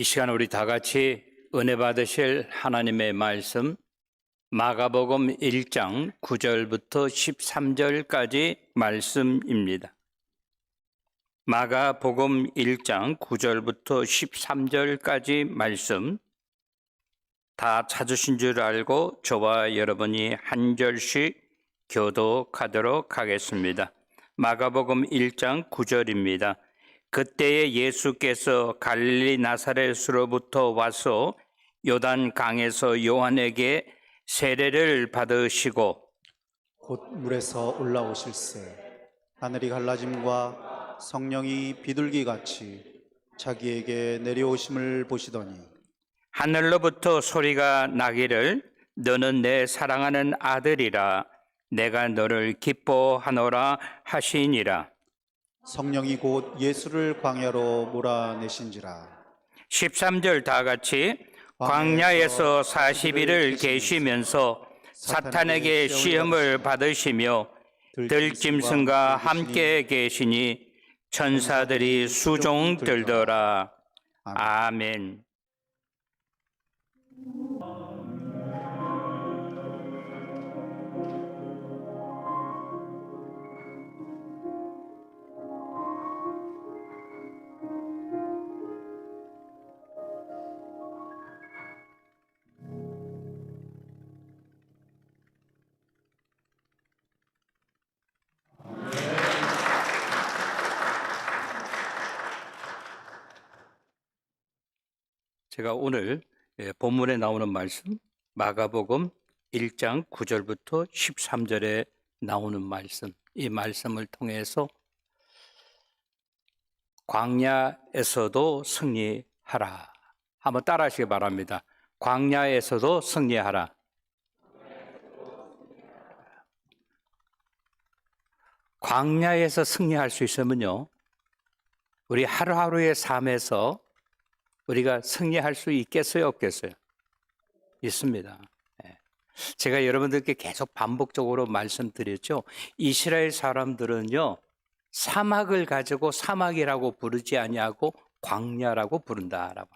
이 시간 우리 다 같이 은혜 받으실 하나님의 말씀 마가복음 1장 9절부터 13절까지 말씀입니다. 마가복음 1장 9절부터 13절까지 말씀 다 찾으신 줄 알고 저와 여러분이 한 절씩 교독하도록 하겠습니다. 마가복음 1장 9절입니다. 그때에 예수께서 갈릴리 나사렛으로부터 와서 요단 강에서 요한에게 세례를 받으시고 곧 물에서 올라오실세 하늘이 갈라짐과 성령이 비둘기같이 자기에게 내려오심을 보시더니 하늘로부터 소리가 나기를 너는 내 사랑하는 아들이라 내가 너를 기뻐하노라 하시니라. 성령이 곧 예수를 광야로 몰아내신지라. 13절 다 같이 광야에서 40일을 계시면서 사탄에게 시험을 받으시며 들짐승과 함께 계시니 천사들이 수종 들더라. 아멘. 제가 오늘 본문에 나오는 말씀 마가복음 1장 9절부터 13절에 나오는 말씀, 이 말씀을 통해서 광야에서도 승리하라. 한번 따라 하시기 바랍니다. 광야에서도 승리하라. 광야에서 승리할 수 있으면요, 우리 하루하루의 삶에서 우리가 승리할 수 있겠어요, 없겠어요? 있습니다. 제가 여러분들께 계속 반복적으로 말씀드렸죠. 이스라엘 사람들은요, 사막을 가지고 사막이라고 부르지 아니하고 광야라고 부른다라고.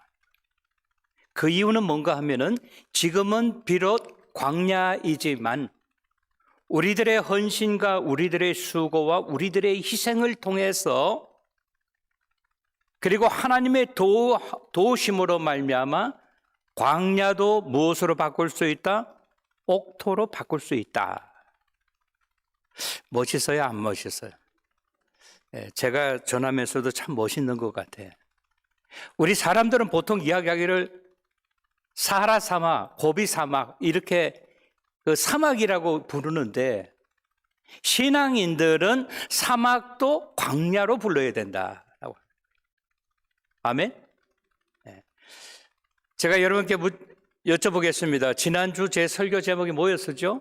그 이유는 뭔가 하면은 지금은 비록 광야이지만 우리들의 헌신과 우리들의 수고와 우리들의 희생을 통해서 그리고 하나님의 도우심으로 말미암아 광야도 무엇으로 바꿀 수 있다? 옥토로 바꿀 수 있다. 멋있어요, 안 멋있어요? 제가 전하면서도 참 멋있는 것 같아요. 우리 사람들은 보통 이야기하기를 사하라 사막, 고비 사막 이렇게 그 사막이라고 부르는데 신앙인들은 사막도 광야로 불러야 된다. 아멘? 제가 여러분께 여쭤보겠습니다. 지난주 제 설교 제목이 뭐였었죠?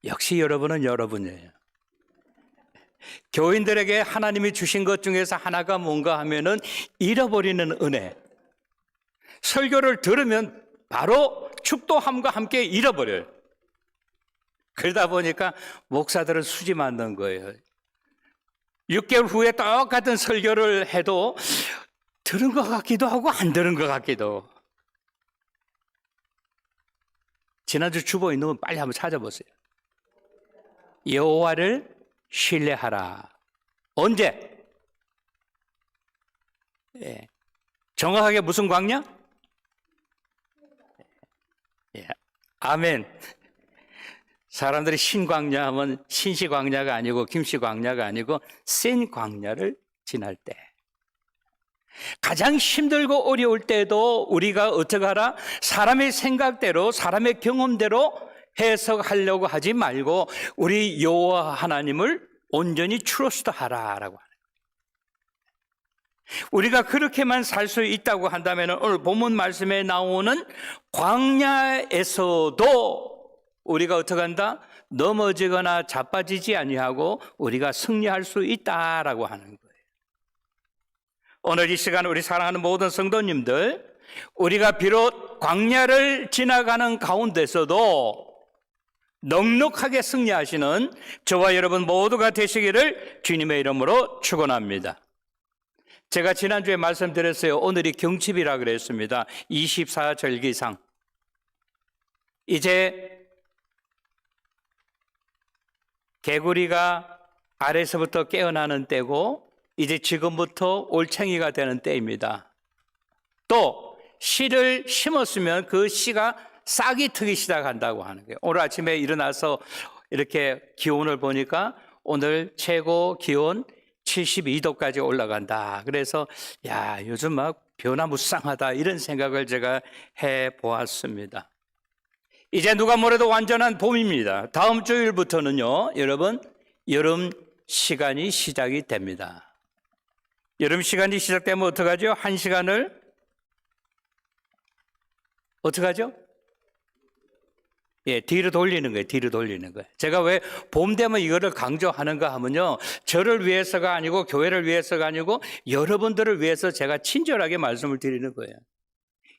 역시 여러분은 여러분이에요. 교인들에게 하나님이 주신 것 중에서 하나가 뭔가 하면은 잃어버리는 은혜. 설교를 들으면 바로 축도함과 함께 잃어버려요. 그러다 보니까 목사들은 수지 만든 거예요. 6개월 후에 똑같은 설교를 해도 들은 것 같기도 하고 안 들은 것 같기도. 지난주 주보에 있는 건 빨리 한번 찾아보세요. 여호와를 신뢰하라. 언제? 정확하게 무슨 광야? 아멘. 사람들이 신광야 하면 신시광야가 아니고 김시광야가 아니고 센 광야를 지날 때, 가장 힘들고 어려울 때도 우리가 어떻게 하라? 사람의 생각대로 사람의 경험대로 해석하려고 하지 말고 우리 여호와 하나님을 온전히 트러스트하라라고 하는 거예요. 우리가 그렇게만 살 수 있다고 한다면 오늘 본문 말씀에 나오는 광야에서도 우리가 어떻게 한다? 넘어지거나 자빠지지 아니하고 우리가 승리할 수 있다라고 하는 거예요. 오늘 이 시간 우리 사랑하는 모든 성도님들, 우리가 비록 광야를 지나가는 가운데서도 넉넉하게 승리하시는 저와 여러분 모두가 되시기를 주님의 이름으로 축원합니다. 제가 지난주에 말씀드렸어요. 오늘이 경칩이라 그랬습니다. 24절기상. 이제 개구리가 아래서부터 깨어나는 때고 이제 지금부터 올챙이가 되는 때입니다. 또 씨를 심었으면 그 씨가 싹이 트기 시작한다고 하는 거예요. 오늘 아침에 일어나서 이렇게 기온을 보니까 오늘 최고 기온 72도까지 올라간다. 그래서 야, 요즘 막 변화무쌍하다 이런 생각을 제가 해보았습니다. 이제 누가 뭐래도 완전한 봄입니다. 다음 주일부터는요, 여러분, 여름 시간이 시작이 됩니다. 여름 시간이 시작되면 어떡하죠? 한 시간을 어떡하죠? 예, 뒤로 돌리는 거예요. 뒤로 돌리는 거예요. 제가 왜 봄 되면 이거를 강조하는가 하면요, 저를 위해서가 아니고 교회를 위해서가 아니고 여러분들을 위해서 제가 친절하게 말씀을 드리는 거예요.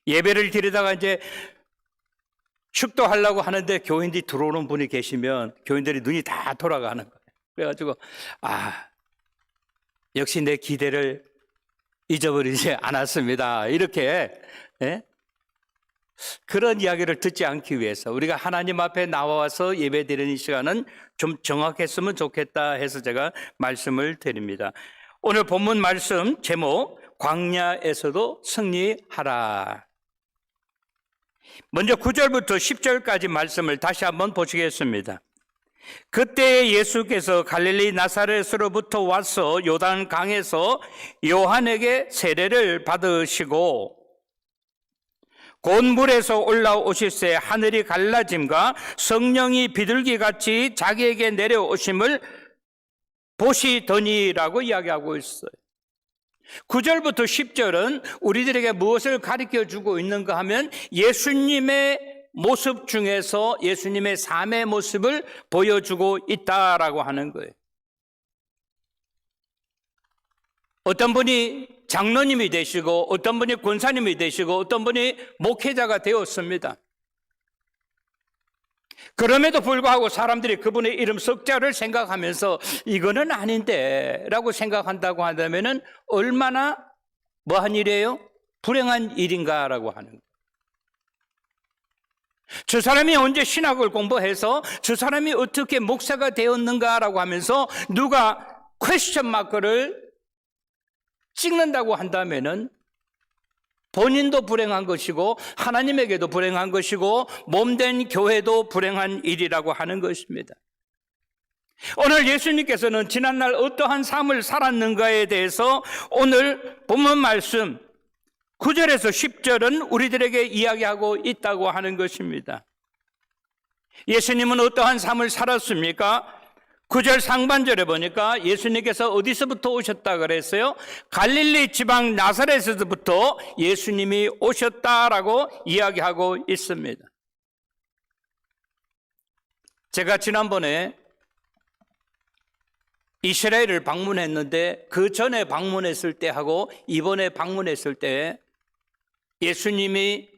예배를 드리다가 이제 축도하려고 하는데 교인들이 들어오는 분이 계시면 교인들이 눈이 다 돌아가는 거예요. 그래가지고 역시 내 기대를 잊어버리지 않았습니다. 이렇게 그런 이야기를 듣지 않기 위해서 우리가 하나님 앞에 나와서 예배드리는 시간은 좀 정확했으면 좋겠다 해서 제가 말씀을 드립니다. 오늘 본문 말씀 제목 광야에서도 승리하라. 먼저 9절부터 10절까지 말씀을 다시 한번 보시겠습니다. 그때 예수께서 갈릴리 나사렛으로부터 와서 요단 강에서 요한에게 세례를 받으시고 곧 물에서 올라오실새 하늘이 갈라짐과 성령이 비둘기같이 자기에게 내려오심을 보시더니라고 이야기하고 있어요. 9절부터 10절은 우리들에게 무엇을 가르쳐주고 있는가 하면 예수님의 모습 중에서 예수님의 삶의 모습을 보여주고 있다라고 하는 거예요. 어떤 분이 장로님이 되시고 어떤 분이 권사님이 되시고 어떤 분이 목회자가 되었습니다. 그럼에도 불구하고 사람들이 그분의 이름 석자를 생각하면서 이거는 아닌데 라고 생각한다고 한다면 얼마나 뭐한 일이에요? 불행한 일인가라고 하는 거예요. 저 사람이 언제 신학을 공부해서 저 사람이 어떻게 목사가 되었는가라고 하면서 누가 퀘스천 마크를 찍는다고 한다면은 본인도 불행한 것이고 하나님에게도 불행한 것이고 몸된 교회도 불행한 일이라고 하는 것입니다. 오늘 예수님께서는 지난날 어떠한 삶을 살았는가에 대해서 오늘 본문 말씀 9절에서 10절은 우리들에게 이야기하고 있다고 하는 것입니다. 예수님은 어떠한 삶을 살았습니까? 9절 상반절에 보니까 예수님께서 어디서부터 오셨다 그랬어요? 갈릴리 지방 나사렛에서부터 예수님이 오셨다라고 이야기하고 있습니다. 제가 지난번에 이스라엘을 방문했는데 그 전에 방문했을 때하고 이번에 방문했을 때 예수님이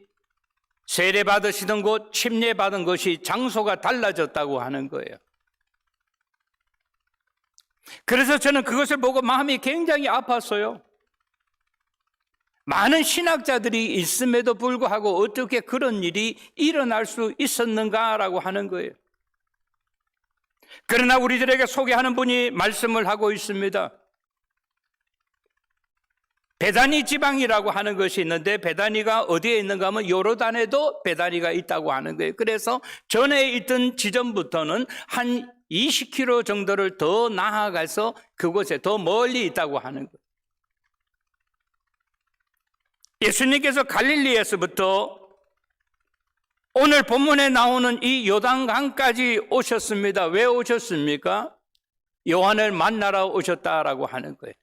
세례받으시던 곳, 침례받은 것이 장소가 달라졌다고 하는 거예요. 그래서 저는 그것을 보고 마음이 굉장히 아팠어요. 많은 신학자들이 있음에도 불구하고 어떻게 그런 일이 일어날 수 있었는가라고 하는 거예요. 그러나 우리들에게 소개하는 분이 말씀을 하고 있습니다. 베다니 지방이라고 하는 것이 있는데 베다니가 어디에 있는가 하면 요르단에도 베다니가 있다고 하는 거예요. 그래서 전에 있던 지점부터는 한 20km 정도를 더 나아가서 그곳에 더 멀리 있다고 하는 거예요. 예수님께서 갈릴리에서부터 오늘 본문에 나오는 이 요단강까지 오셨습니다. 왜 오셨습니까? 요한을 만나러 오셨다라고 하는 거예요.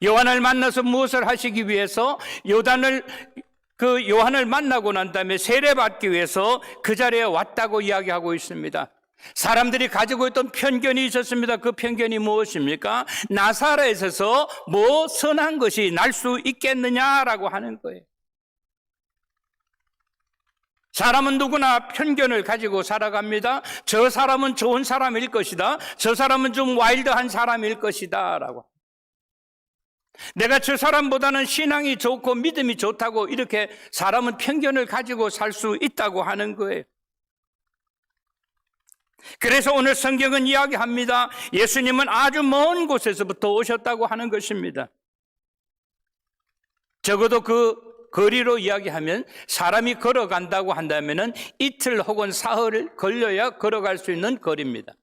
요한을 만나서 무엇을 하시기 위해서 요한을 만나고 난 다음에 세례받기 위해서 그 자리에 왔다고 이야기하고 있습니다. 사람들이 가지고 있던 편견이 있었습니다. 그 편견이 무엇입니까? 나사렛에서 뭐 선한 것이 날 수 있겠느냐라고 하는 거예요. 사람은 누구나 편견을 가지고 살아갑니다. 저 사람은 좋은 사람일 것이다. 저 사람은 좀 와일드한 사람일 것이다 라고. 내가 저 사람보다는 신앙이 좋고 믿음이 좋다고 이렇게 사람은 편견을 가지고 살 수 있다고 하는 거예요. 그래서 오늘 성경은 이야기합니다. 예수님은 아주 먼 곳에서부터 오셨다고 하는 것입니다. 적어도 그 거리로 이야기하면 사람이 걸어간다고 한다면 이틀 혹은 사흘 걸려야 걸어갈 수 있는 거리입니다.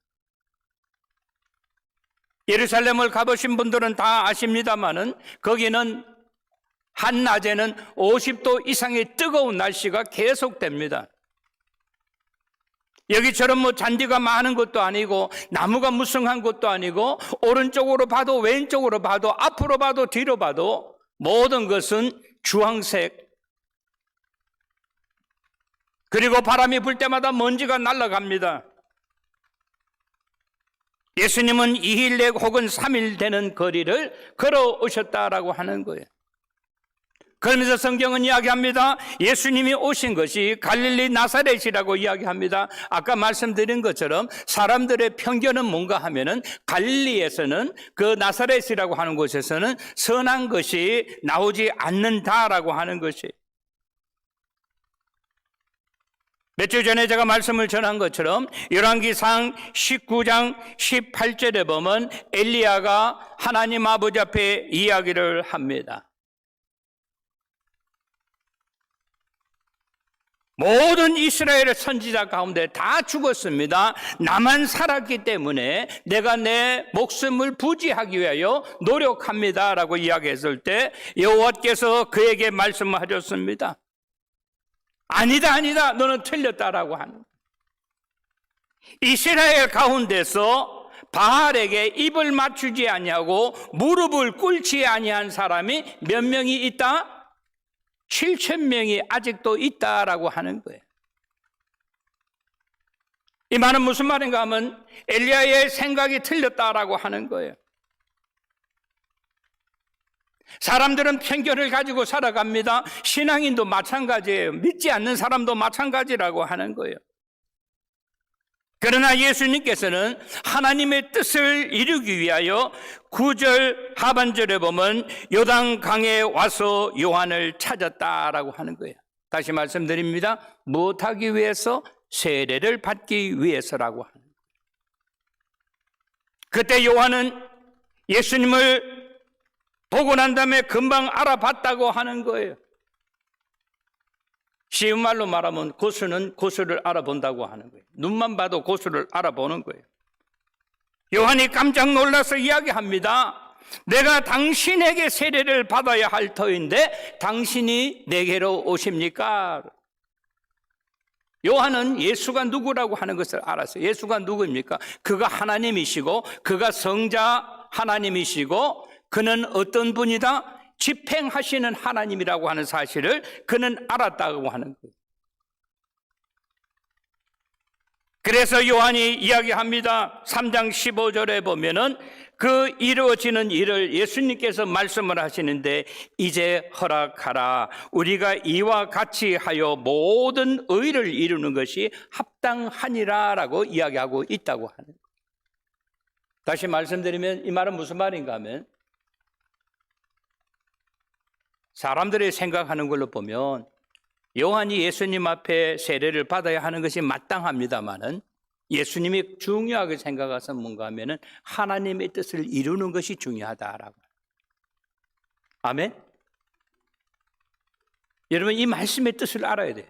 예루살렘을 가보신 분들은 다 아십니다마는 거기는 한낮에는 50도 이상의 뜨거운 날씨가 계속됩니다. 여기처럼 뭐 잔디가 많은 것도 아니고 나무가 무성한 것도 아니고 오른쪽으로 봐도 왼쪽으로 봐도 앞으로 봐도 뒤로 봐도 모든 것은 주황색, 그리고 바람이 불 때마다 먼지가 날아갑니다. 예수님은 2일 내 혹은 3일 되는 거리를 걸어오셨다라고 하는 거예요. 그러면서 성경은 이야기합니다. 예수님이 오신 것이 갈릴리 나사렛이라고 이야기합니다. 아까 말씀드린 것처럼 사람들의 편견은 뭔가 하면은 갈릴리에서는 그 나사렛이라고 하는 곳에서는 선한 것이 나오지 않는다라고 하는 것이. 몇 주 전에 제가 말씀을 전한 것처럼 열왕기상 19장 18절에 보면 엘리야가 하나님 아버지 앞에 이야기를 합니다. 모든 이스라엘 선지자 가운데 다 죽었습니다. 나만 살았기 때문에 내가 내 목숨을 부지하기 위하여 노력합니다 라고 이야기했을 때 여호와께서 그에게 말씀하셨습니다. 아니다 너는 틀렸다라고 하는. 이스라엘 가운데서 바알에게 입을 맞추지 아니하고 무릎을 꿇지 아니한 사람이 몇 명이 있다? 7,000명이 아직도 있다라고 하는 거예요. 이 말은 무슨 말인가 하면 엘리야의 생각이 틀렸다라고 하는 거예요. 사람들은 편견을 가지고 살아갑니다. 신앙인도 마찬가지예요. 믿지 않는 사람도 마찬가지라고 하는 거예요. 그러나 예수님께서는 하나님의 뜻을 이루기 위하여 9절 하반절에 보면 요단강에 와서 요한을 찾았다라고 하는 거예요. 다시 말씀드립니다. 무엇하기 위해서? 세례를 받기 위해서라고 하는 거예요. 그때 요한은 예수님을 보고 난 다음에 금방 알아봤다고 하는 거예요. 쉬운 말로 말하면 고수는 고수를 알아본다고 하는 거예요. 눈만 봐도 고수를 알아보는 거예요. 요한이 깜짝 놀라서 이야기합니다. 내가 당신에게 세례를 받아야 할 터인데 당신이 내게로 오십니까? 요한은 예수가 누구라고 하는 것을 알았어요. 예수가 누구입니까? 그가 하나님이시고 그가 성자 하나님이시고 그는 어떤 분이다? 집행하시는 하나님이라고 하는 사실을 그는 알았다고 하는 거예요. 그래서 요한이 이야기합니다. 3장 15절에 보면은 그 이루어지는 일을 예수님께서 말씀을 하시는데 이제 허락하라. 우리가 이와 같이 하여 모든 의를 이루는 것이 합당하니라라고 이야기하고 있다고 하는 거예요. 다시 말씀드리면 이 말은 무슨 말인가 하면 사람들이 생각하는 걸로 보면 요한이 예수님 앞에 세례를 받아야 하는 것이 마땅합니다마는 예수님이 중요하게 생각해서 뭔가 하면은 하나님의 뜻을 이루는 것이 중요하다라고. 아멘? 여러분 이 말씀의 뜻을 알아야 돼요.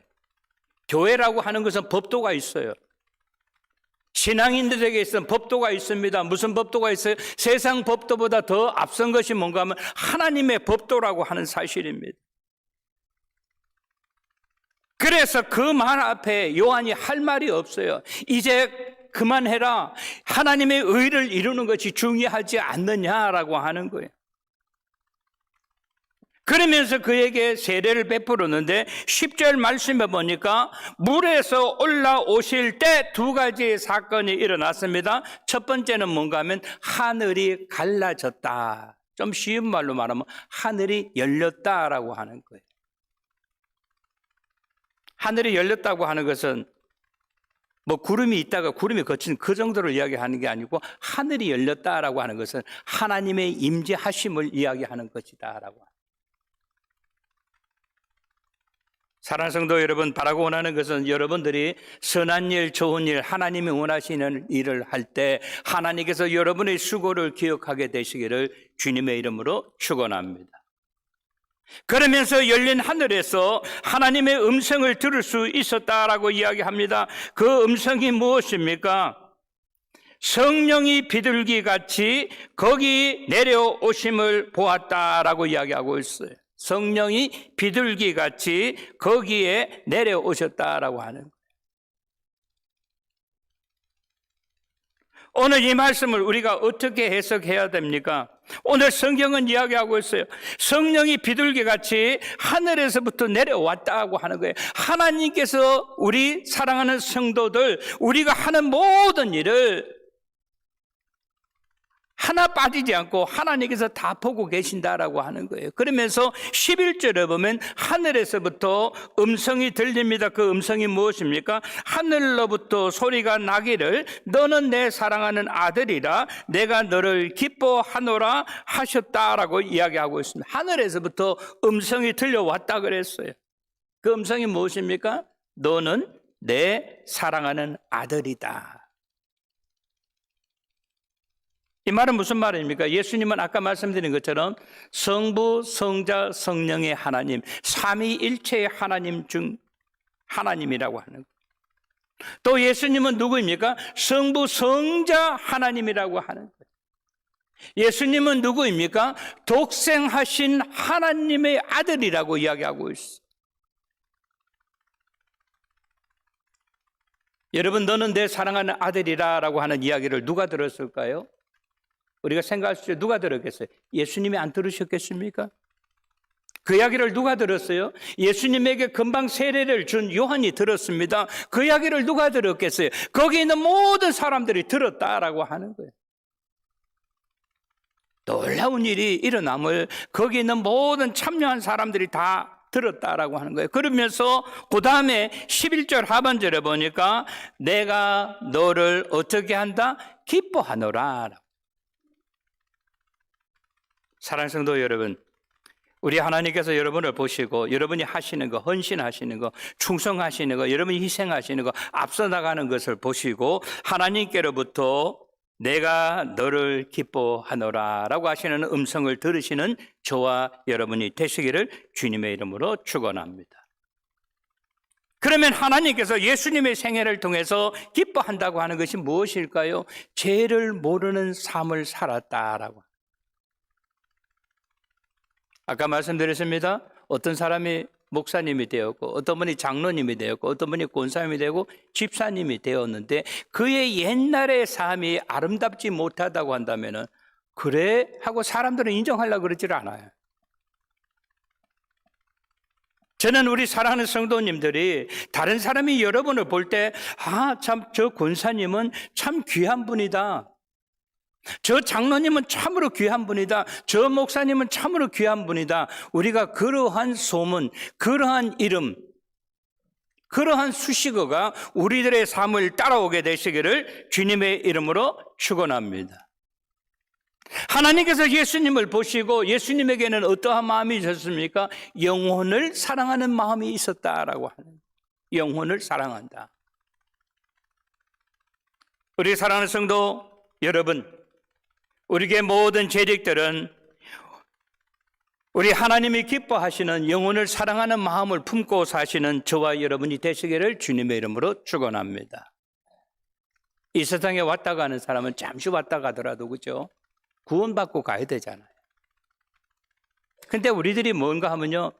교회라고 하는 것은 법도가 있어요. 신앙인들에게 있어서 법도가 있습니다. 무슨 법도가 있어요? 세상 법도보다 더 앞선 것이 뭔가 하면 하나님의 법도라고 하는 사실입니다. 그래서 그 말 앞에 요한이 할 말이 없어요. 이제 그만해라. 하나님의 의를 이루는 것이 중요하지 않느냐라고 하는 거예요. 그러면서 그에게 세례를 베풀었는데 10절 말씀에 보니까 물에서 올라오실 때 두 가지 사건이 일어났습니다. 첫 번째는 뭔가 하면 하늘이 갈라졌다. 좀 쉬운 말로 말하면 하늘이 열렸다라고 하는 거예요. 하늘이 열렸다고 하는 것은 뭐 구름이 있다가 구름이 거친 그 정도를 이야기하는 게 아니고 하늘이 열렸다라고 하는 것은 하나님의 임재하심을 이야기하는 것이다라고. 사랑하는 성도 여러분, 바라고 원하는 것은 여러분들이 선한 일, 좋은 일, 하나님이 원하시는 일을 할 때 하나님께서 여러분의 수고를 기억하게 되시기를 주님의 이름으로 축원합니다. 그러면서 열린 하늘에서 하나님의 음성을 들을 수 있었다라고 이야기합니다. 그 음성이 무엇입니까? 성령이 비둘기같이 거기 내려오심을 보았다라고 이야기하고 있어요. 성령이 비둘기같이 거기에 내려오셨다라고 하는 거예요. 오늘 이 말씀을 우리가 어떻게 해석해야 됩니까? 오늘 성경은 이야기하고 있어요. 성령이 비둘기같이 하늘에서부터 내려왔다고 하는 거예요. 하나님께서 우리 사랑하는 성도들, 우리가 하는 모든 일을 하나 빠지지 않고 하나님께서 다 보고 계신다라고 하는 거예요. 그러면서 11절에 보면 하늘에서부터 음성이 들립니다. 그 음성이 무엇입니까? 하늘로부터 소리가 나기를 너는 내 사랑하는 아들이라 내가 너를 기뻐하노라 하셨다라고 이야기하고 있습니다. 하늘에서부터 음성이 들려왔다 그랬어요. 그 음성이 무엇입니까? 너는 내 사랑하는 아들이다. 이 말은 무슨 말입니까? 예수님은 아까 말씀드린 것처럼 성부, 성자, 성령의 하나님, 삼위일체의 하나님 중 하나님이라고 하는 거예요. 또 예수님은 누구입니까? 성부, 성자 하나님이라고 하는 거예요. 예수님은 누구입니까? 독생하신 하나님의 아들이라고 이야기하고 있어요. 여러분, 너는 내 사랑하는 아들이라고 하는 이야기를 누가 들었을까요? 우리가 생각할 때 누가 들었겠어요? 예수님이 안 들으셨겠습니까? 그 이야기를 누가 들었어요? 예수님에게 금방 세례를 준 요한이 들었습니다. 그 이야기를 누가 들었겠어요? 거기 있는 모든 사람들이 들었다라고 하는 거예요. 놀라운 일이 일어남을 거기 있는 모든 참여한 사람들이 다 들었다라고 하는 거예요. 그러면서 그 다음에 11절 하반절에 보니까 내가 너를 어떻게 한다? 기뻐하노라. 사랑하는 성도 여러분, 우리 하나님께서 여러분을 보시고 여러분이 하시는 거, 헌신하시는 거, 충성하시는 거, 여러분이 희생하시는 거, 앞서 나가는 것을 보시고 하나님께로부터 내가 너를 기뻐하노라 라고 하시는 음성을 들으시는 저와 여러분이 되시기를 주님의 이름으로 축원합니다. 그러면 하나님께서 예수님의 생애를 통해서 기뻐한다고 하는 것이 무엇일까요? 죄를 모르는 삶을 살았다라고. 아까 말씀드렸습니다. 어떤 사람이 목사님이 되었고 어떤 분이 장로님이 되었고 어떤 분이 권사님이 되고 집사님이 되었는데 그의 옛날의 삶이 아름답지 못하다고 한다면 그래 하고 사람들은 인정하려고 그러질 않아요. 저는 우리 사랑하는 성도님들이 다른 사람이 여러분을 볼 때 참 저 권사님은 참 귀한 분이다. 저 장로님은 참으로 귀한 분이다. 저 목사님은 참으로 귀한 분이다. 우리가 그러한 소문, 그러한 이름, 그러한 수식어가 우리들의 삶을 따라오게 되시기를 주님의 이름으로 축원합니다. 하나님께서 예수님을 보시고 예수님에게는 어떠한 마음이 있었습니까? 영혼을 사랑하는 마음이 있었다라고 하는, 영혼을 사랑한다. 우리 사랑하는 성도 여러분, 우리의 모든 재력들은 우리 하나님이 기뻐하시는 영혼을 사랑하는 마음을 품고 사시는 저와 여러분이 되시기를 주님의 이름으로 축원합니다. 이 세상에 왔다 가는 사람은 잠시 왔다 가더라도 그죠? 구원받고 가야 되잖아요. 근데 우리들이 뭔가 하면요,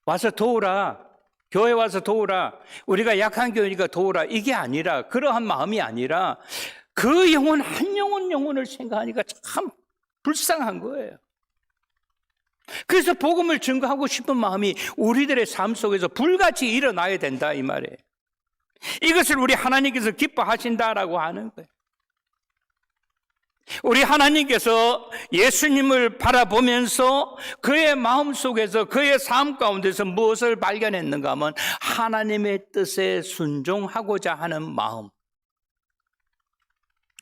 와서 도우라, 교회 와서 도우라, 우리가 약한 교회니까 도우라, 이게 아니라, 그러한 마음이 아니라 그 영혼, 한 영혼을 생각하니까 참 불쌍한 거예요. 그래서 복음을 증거하고 싶은 마음이 우리들의 삶 속에서 불같이 일어나야 된다 이 말이에요. 이것을 우리 하나님께서 기뻐하신다라고 하는 거예요. 우리 하나님께서 예수님을 바라보면서 그의 마음속에서 그의 삶 가운데서 무엇을 발견했는가 하면 하나님의 뜻에 순종하고자 하는 마음.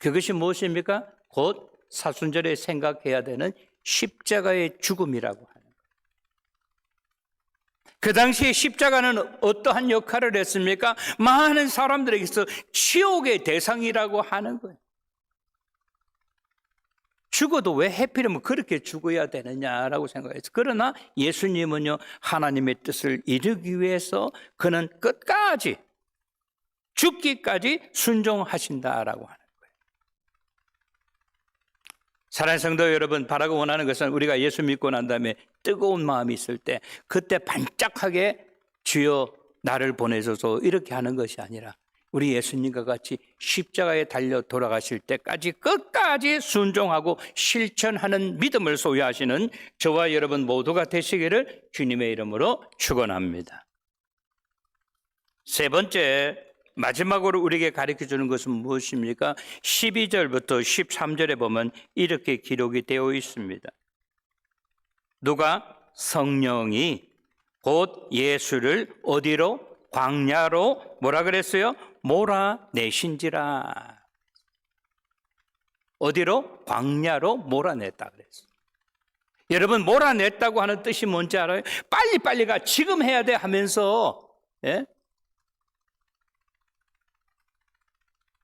그것이 무엇입니까? 곧 사순절에 생각해야 되는 십자가의 죽음이라고 하는 거예요. 그 당시에 십자가는 어떠한 역할을 했습니까? 많은 사람들에게서 치욕의 대상이라고 하는 거예요. 죽어도 왜 하필이면 그렇게 죽어야 되느냐라고 생각했어요. 그러나 예수님은요, 하나님의 뜻을 이루기 위해서 그는 끝까지 죽기까지 순종하신다라고 하는 거예요. 사랑하는 성도 여러분, 바라고 원하는 것은 우리가 예수 믿고 난 다음에 뜨거운 마음이 있을 때 그때 반짝하게 주여 나를 보내소서 이렇게 하는 것이 아니라 우리 예수님과 같이 십자가에 달려 돌아가실 때까지 끝까지 순종하고 실천하는 믿음을 소유하시는 저와 여러분 모두가 되시기를 주님의 이름으로 축원합니다. 세 번째, 마지막으로 우리에게 가르쳐주는 것은 무엇입니까? 12절부터 13절에 보면 이렇게 기록이 되어 있습니다. 누가? 성령이 곧 예수를 어디로? 광야로 뭐라 그랬어요? 몰아내신지라. 어디로? 광야로 몰아냈다 그랬어요. 여러분, 몰아냈다고 하는 뜻이 뭔지 알아요? 빨리빨리가 지금 해야 돼 하면서, 예?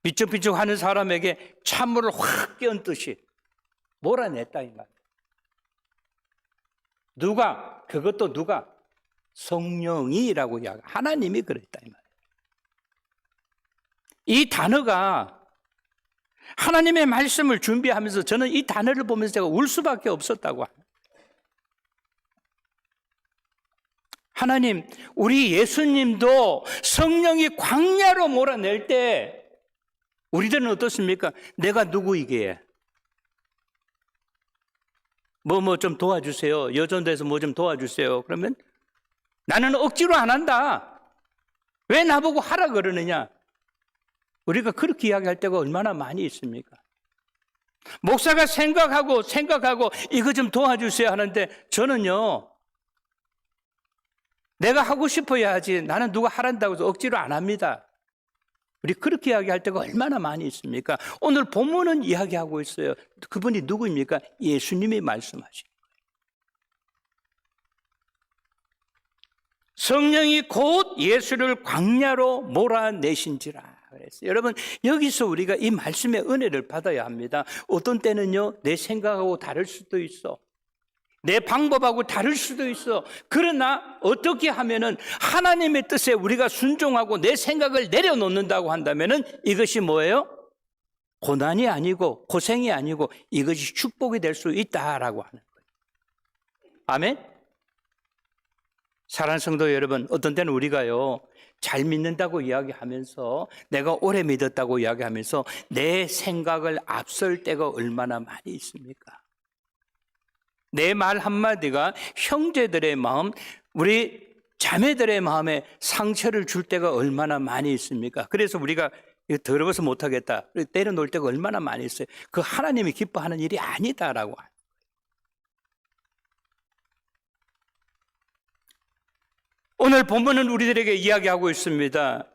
비쩍비쩍 하는 사람에게 찬물을 확 끼얹듯이 몰아냈다 이 말이에요. 누가? 그것도 누가? 성령이라고 이야기, 하나님이 그랬다 이 말이에요. 이 단어가 하나님의 말씀을 준비하면서 저는 이 단어를 보면서 제가 울 수밖에 없었다고 합니다. 하나님, 우리 예수님도 성령이 광야로 몰아낼 때 우리들은 어떻습니까? 내가 누구이기에? 뭐 좀 도와주세요. 여전도에서 뭐 좀 도와주세요. 그러면 나는 억지로 안 한다. 왜 나보고 하라 그러느냐? 우리가 그렇게 이야기할 때가 얼마나 많이 있습니까? 목사가 생각하고 이거 좀 도와주세요 하는데 저는요, 내가 하고 싶어야 하지 나는 누가 하란다고 해서 억지로 안 합니다. 우리 그렇게 이야기할 때가 얼마나 많이 있습니까? 오늘 본문은 이야기하고 있어요. 그분이 누구입니까? 예수님이 말씀하신 거예요. 성령이 곧 예수를 광야로 몰아내신지라 그랬어요. 여러분, 여기서 우리가 이 말씀의 은혜를 받아야 합니다. 어떤 때는요, 내 생각하고 다를 수도 있어. 내 방법하고 다를 수도 있어. 그러나 어떻게 하면은 하나님의 뜻에 우리가 순종하고 내 생각을 내려놓는다고 한다면은 이것이 뭐예요? 고난이 아니고 고생이 아니고 이것이 축복이 될 수 있다라고 하는 거예요. 아멘? 사랑하는 성도 여러분, 어떤 때는 우리가요, 잘 믿는다고 이야기하면서 내가 오래 믿었다고 이야기하면서 내 생각을 앞설 때가 얼마나 많이 있습니까? 내 말 한마디가 형제들의 마음, 우리 자매들의 마음에 상처를 줄 때가 얼마나 많이 있습니까? 그래서 우리가 더러워서 못하겠다, 때려놓을 때가 얼마나 많이 있어요. 그 하나님이 기뻐하는 일이 아니다라고. 오늘 본문은 우리들에게 이야기하고 있습니다.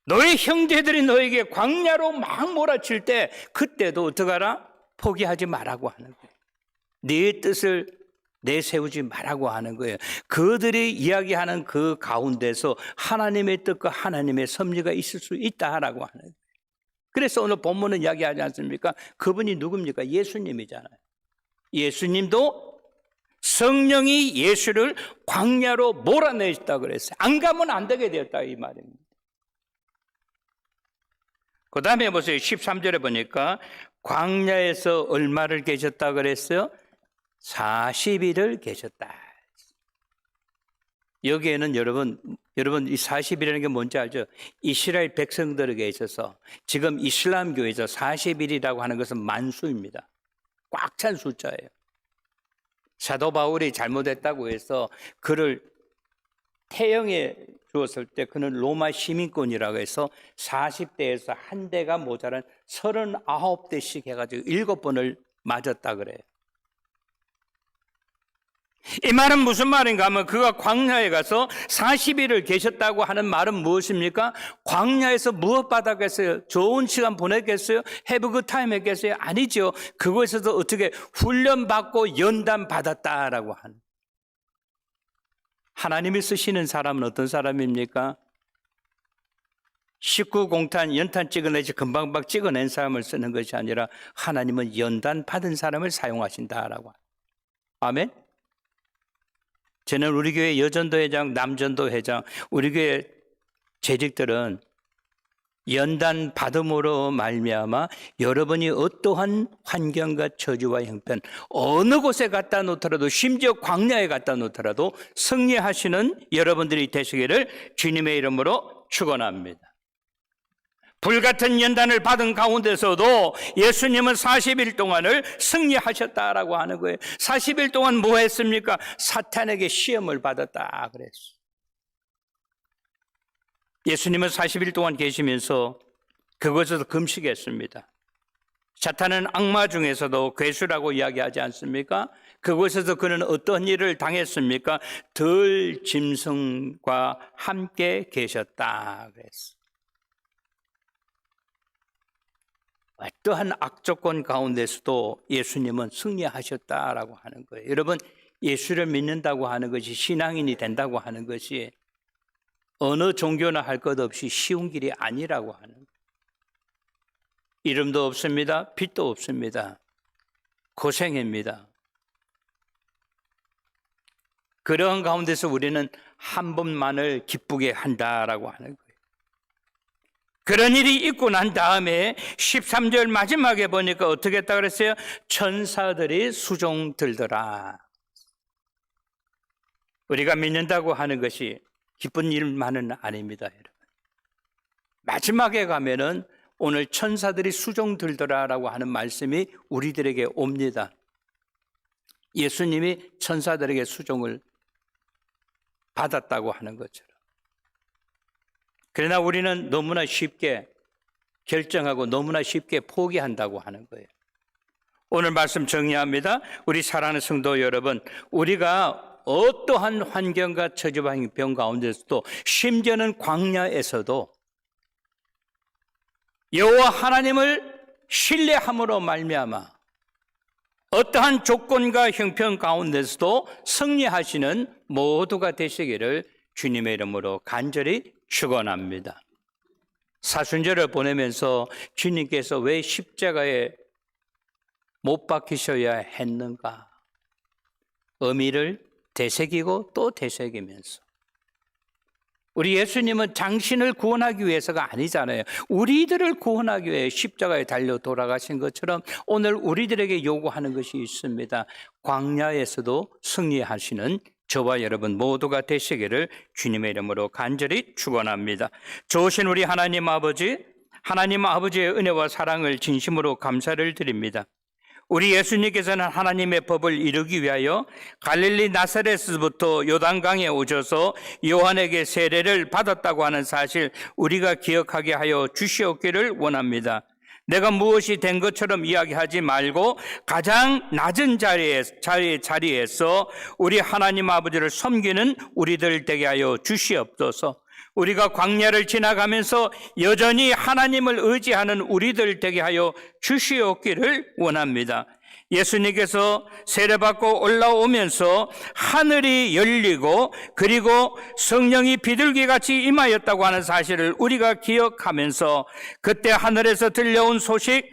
너희 형제들이 너에게 광야로 막 몰아칠 때 그때도 어떡하라? 포기하지 말라고 하는 거예요. 네 뜻을 내세우지 말라고 하는 거예요. 그들이 이야기하는 그 가운데서 하나님의 뜻과 하나님의 섭리가 있을 수 있다라고 하는 거예요. 그래서 오늘 본문은 이야기하지 않습니까? 그분이 누굽니까? 예수님이잖아요. 예수님도 성령이 예수를 광야로 몰아내셨다 그랬어요. 안 가면 안 되게 되었다 이 말입니다. 그 다음에 보세요. 13절에 보니까 광야에서 얼마를 계셨다 그랬어요? 40일을 계셨다. 여기에는 여러분 이 40일이라는 게 뭔지 알죠? 이스라엘 백성들에게 있어서 지금 이슬람교에서 40일이라고 하는 것은 만수입니다. 꽉 찬 숫자예요. 사도 바울이 잘못했다고 해서 그를 태형에 주었을 때 그는 로마 시민권이라고 해서 40대에서 한 대가 모자란 39대씩 해가지고 7번을 맞았다 그래요. 이 말은 무슨 말인가 하면 그가 광야에 가서 40일을 계셨다고 하는 말은 무엇입니까? 광야에서 무엇 받았겠어요? 좋은 시간 보냈겠어요? Have a good time 했겠어요? 아니죠. 그곳에서 어떻게 훈련받고 연단 받았다라고 하는. 하나님이 쓰시는 사람은 어떤 사람입니까? 19공탄 연탄 찍어내지 금방방 찍어낸 사람을 쓰는 것이 아니라 하나님은 연단 받은 사람을 사용하신다라고. 아멘. 저는 우리 교회 여전도 회장, 남전도 회장, 우리 교회 재직들은 연단 받음으로 말미암아 여러분이 어떠한 환경과 처지와 형편, 어느 곳에 갖다 놓더라도, 심지어 광야에 갖다 놓더라도 승리하시는 여러분들이 되시기를 주님의 이름으로 축원합니다. 불같은 연단을 받은 가운데서도 예수님은 40일 동안을 승리하셨다라고 하는 거예요. 40일 동안 뭐 했습니까? 사탄에게 시험을 받았다 그랬어요. 예수님은 40일 동안 계시면서 그곳에서 금식했습니다. 사탄은 악마 중에서도 괴수라고 이야기하지 않습니까? 그곳에서 그는 어떤 일을 당했습니까? 들 짐승과 함께 계셨다 그랬어요. 어떠한 악조건 가운데서도 예수님은 승리하셨다라고 하는 거예요. 여러분, 예수를 믿는다고 하는 것이, 신앙인이 된다고 하는 것이 어느 종교나 할 것 없이 쉬운 길이 아니라고 하는 거예요. 이름도 없습니다. 빛도 없습니다. 고생입니다. 그러한 가운데서 우리는 한 번만을 기쁘게 한다라고 하는 거예요. 그런 일이 있고 난 다음에 13절 마지막에 보니까 어떻게 했다 그랬어요? 천사들이 수종 들더라. 우리가 믿는다고 하는 것이 기쁜 일만은 아닙니다, 여러분. 마지막에 가면은 오늘 천사들이 수종 들더라라고 하는 말씀이 우리들에게 옵니다. 예수님이 천사들에게 수종을 받았다고 하는 것처럼. 그러나 우리는 너무나 쉽게 결정하고 너무나 쉽게 포기한다고 하는 거예요. 오늘 말씀 정리합니다. 우리 사랑하는 성도 여러분, 우리가 어떠한 환경과 처지와 형편 가운데서도, 심지어는 광야에서도 여호와 하나님을 신뢰함으로 말미암아 어떠한 조건과 형편 가운데서도 승리하시는 모두가 되시기를 주님의 이름으로 간절히 축원합니다. 사순절을 보내면서 주님께서 왜 십자가에 못 박히셔야 했는가? 의미를 되새기고 또 되새기면서, 우리 예수님은 당신을 구원하기 위해서가 아니잖아요. 우리들을 구원하기 위해 십자가에 달려 돌아가신 것처럼 오늘 우리들에게 요구하는 것이 있습니다. 광야에서도 승리하시는 저와 여러분 모두가 되시기를 주님의 이름으로 간절히 축원합니다. 좋으신 우리 하나님 아버지, 하나님 아버지의 은혜와 사랑을 진심으로 감사를 드립니다. 우리 예수님께서는 하나님의 법을 이루기 위하여 갈릴리 나사렛에서부터 요단강에 오셔서 요한에게 세례를 받았다고 하는 사실, 우리가 기억하게 하여 주시옵기를 원합니다. 내가 무엇이 된 것처럼 이야기하지 말고 가장 낮은 자리에서 우리 하나님 아버지를 섬기는 우리들 되게 하여 주시옵소서. 우리가 광야를 지나가면서 여전히 하나님을 의지하는 우리들 되게 하여 주시옵기를 원합니다. 예수님께서 세례받고 올라오면서 하늘이 열리고 그리고 성령이 비둘기같이 임하였다고 하는 사실을 우리가 기억하면서, 그때 하늘에서 들려온 소식,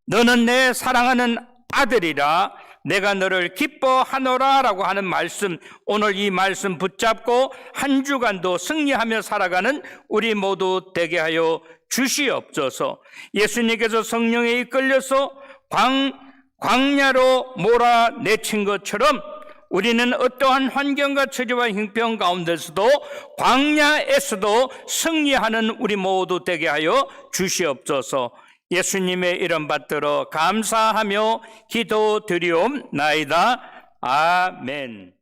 너는 내 사랑하는 아들이라, 내가 너를 기뻐하노라 라고 하는 말씀, 오늘 이 말씀 붙잡고 한 주간도 승리하며 살아가는 우리 모두 되게 하여 주시옵소서. 예수님께서 성령에 이끌려서 광야로 몰아내친 것처럼 우리는 어떠한 환경과 처지와 형편 가운데서도 광야에서도 승리하는 우리 모두 되게 하여 주시옵소서. 예수님의 이름 받들어 감사하며 기도드리옵나이다. 아멘.